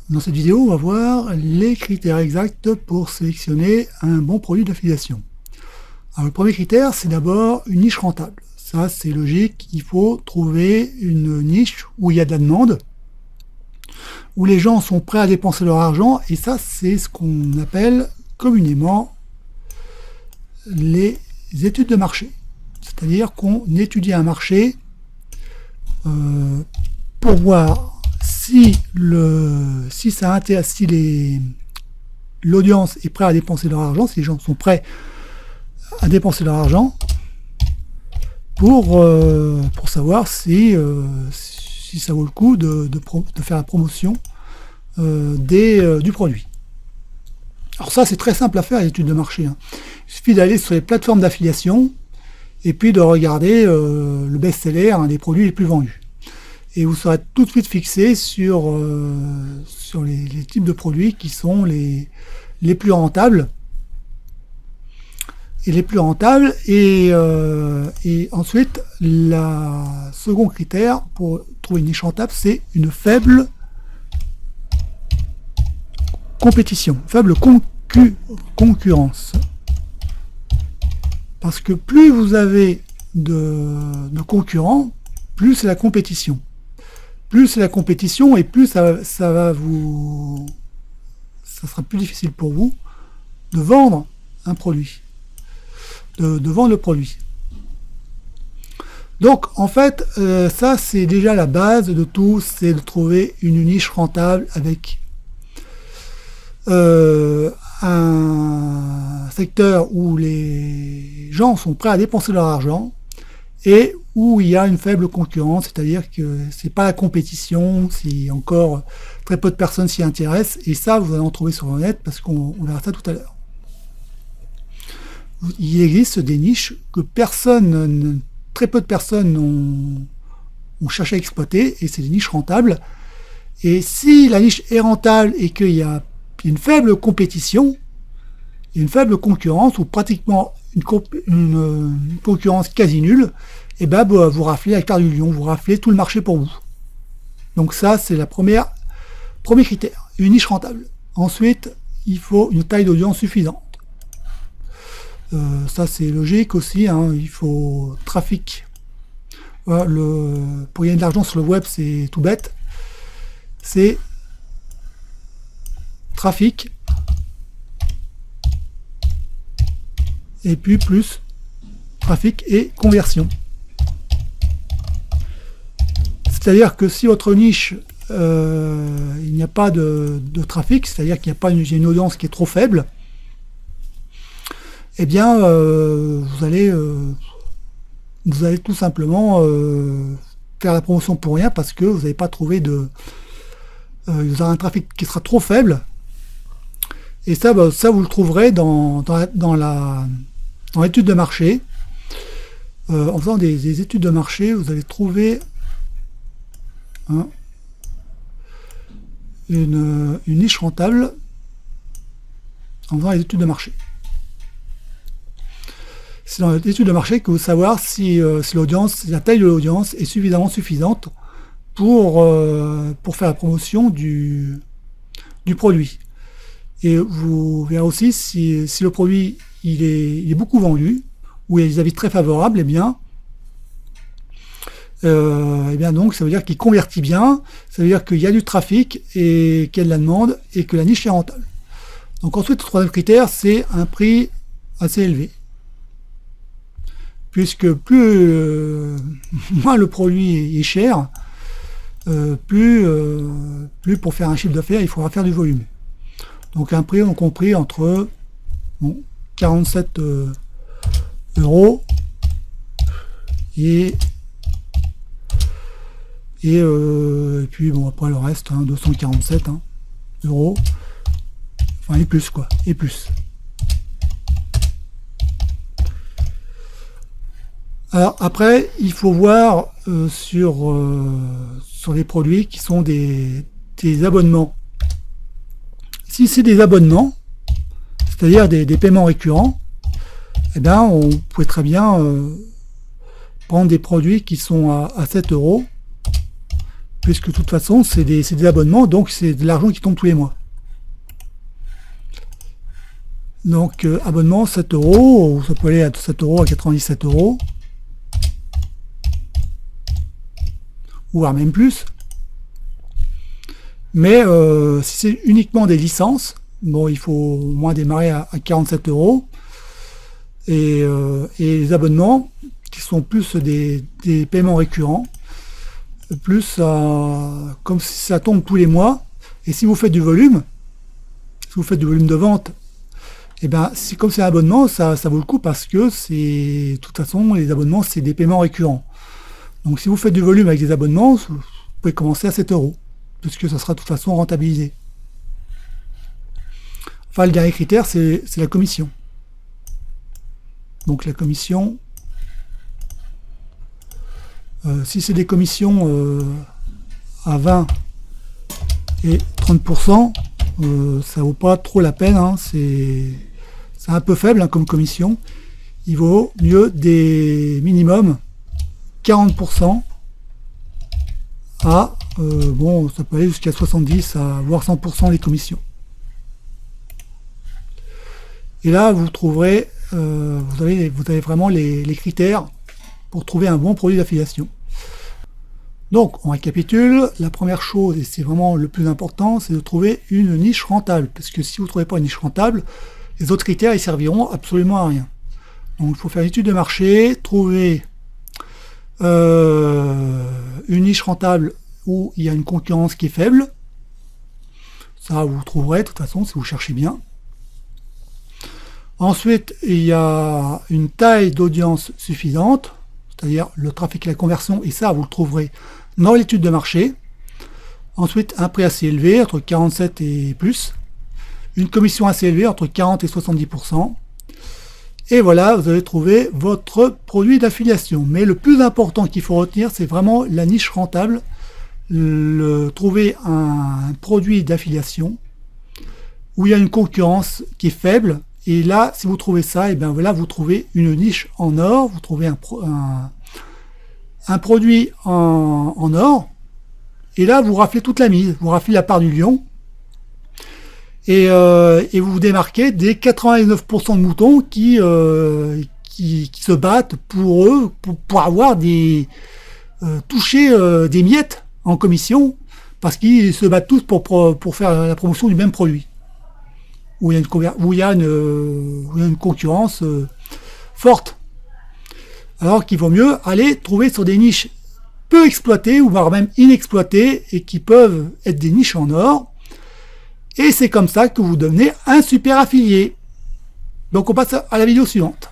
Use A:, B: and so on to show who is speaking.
A: Dans cette vidéo, on va voir les critères exacts pour sélectionner un bon produit d'affiliation. Alors le premier critère, c'est d'abord une niche rentable. Ça, c'est logique, il faut trouver une niche où il y a de la demande, où les gens sont prêts à dépenser leur argent, et ça, c'est ce qu'on appelle communément les études de marché. C'est-à-dire qu'on étudie un marché pour voir si l'audience est prête à dépenser leur argent, si les gens sont prêts à dépenser leur argent pour savoir si ça vaut le coup de faire la promotion du produit. Alors ça, c'est très simple à faire, l'étude de marché. Il suffit d'aller sur les plateformes d'affiliation et puis de regarder le best-seller, des produits les plus vendus. Et vous serez tout de suite fixé sur les types de produits qui sont les plus rentables. Et ensuite, le second critère pour trouver une niche rentable, c'est une faible compétition, faible concurrence. Parce que plus vous avez de concurrents, plus c'est la compétition. Plus c'est la compétition et plus ça sera plus difficile pour vous de vendre un produit, de vendre le produit. Donc en fait, ça c'est déjà la base de tout, c'est de trouver une niche rentable avec un secteur où les gens sont prêts à dépenser leur argent et où il y a une faible concurrence, c'est-à-dire que c'est pas la compétition, c'est encore très peu de personnes s'y intéressent, et ça vous allez en trouver sur le net parce qu'on verra ça tout à l'heure. Il existe des niches que très peu de personnes ont cherché à exploiter, et c'est des niches rentables. Et si la niche est rentable et qu'il y a une faible compétition, une faible concurrence, ou pratiquement une concurrence quasi nulle, et ben vous raflez la carte du lion, vous raflez tout le marché pour vous. Donc ça, c'est le premier critère, une niche rentable. Ensuite, il faut une taille d'audience suffisante. Ça c'est logique aussi, il faut trafic. Voilà, pour gagner de l'argent sur le web, c'est tout bête. C'est trafic et puis plus trafic et conversion. C'est-à-dire que si votre niche, il n'y a pas de trafic, c'est-à-dire qu'il n'y a pas une audience qui est trop faible, eh bien vous allez tout simplement faire la promotion pour rien parce que vous n'avez pas trouvé vous avez un trafic qui sera trop faible, et ça vous le trouverez dans l'étude de marché. En faisant des études de marché, vous allez trouver une niche rentable en faisant les études de marché. C'est dans l'étude de marché que vous savoir si la taille de l'audience est suffisamment suffisante pour faire la promotion du produit. Et vous verrez aussi si le produit il est beaucoup vendu, ou il y a des avis très favorables, et bien donc ça veut dire qu'il convertit bien, ça veut dire qu'il y a du trafic et qu'il y a de la demande et que la niche est rentable. Donc ensuite, le troisième critère, c'est un prix assez élevé. Puisque moins le produit est cher, plus pour faire un chiffre d'affaires, il faudra faire du volume. Donc un prix, on compris entre 47 euros et puis après le reste, 247 euros, enfin et plus quoi, et plus. Alors après, il faut voir sur les produits qui sont des abonnements. Si c'est des abonnements, c'est-à-dire des paiements récurrents, eh bien on peut très bien prendre des produits qui sont à 7 euros, puisque de toute façon c'est des abonnements, donc c'est de l'argent qui tombe tous les mois. Donc abonnement 7 euros, ou ça peut aller à 7 euros à 97 euros, voire même plus. Mais si c'est uniquement des licences, bon, il faut au moins démarrer à 47 euros. Et les abonnements, qui sont plus des paiements récurrents, plus comme si ça tombe tous les mois. Et si vous faites du volume, de vente, et ben comme c'est un abonnement, ça vaut le coup, parce que de toute façon les abonnements c'est des paiements récurrents. Donc si vous faites du volume avec des abonnements, vous pouvez commencer à 7 euros, puisque ça sera de toute façon rentabilisé. Enfin, le dernier critère, c'est la commission. Donc la commission, si c'est des commissions à 20 et 30%, ça vaut pas trop la peine, hein. C'est un peu faible, hein, comme commission. Il vaut mieux des minimum 40% à, bon, ça peut aller jusqu'à 70, voire 100% les commissions. Et là, vous trouverez, vous avez vraiment les critères pour trouver un bon produit d'affiliation. Donc, on récapitule. La première chose, et c'est vraiment le plus important, c'est de trouver une niche rentable. Parce que si vous ne trouvez pas une niche rentable, les autres critères, ils serviront absolument à rien. Donc, il faut faire une étude de marché, trouver une niche rentable où il y a une concurrence qui est faible. Ça, vous trouverez de toute façon si vous cherchez bien. Ensuite, il y a une taille d'audience suffisante, c'est-à-dire le trafic et la conversion, et ça, vous le trouverez dans l'étude de marché. Ensuite, un prix assez élevé, entre 47 et plus. Une commission assez élevée, entre 40 et 70%. Et voilà, vous avez trouvé votre produit d'affiliation. Mais le plus important qu'il faut retenir, c'est vraiment la niche rentable. Trouver un produit d'affiliation où il y a une concurrence qui est faible. Et là, si vous trouvez ça, et bien voilà, vous trouvez une niche en or, vous trouvez un produit en or, et là, vous raflez toute la mise, vous raflez la part du lion, et vous vous démarquez des 99% de moutons qui se battent pour eux, pour avoir toucher des miettes en commission, parce qu'ils se battent tous pour faire la promotion du même produit. Où il y a une concurrence forte. Alors qu'il vaut mieux aller trouver sur des niches peu exploitées, ou voire même inexploitées, et qui peuvent être des niches en or. Et c'est comme ça que vous devenez un super affilié. Donc on passe à la vidéo suivante.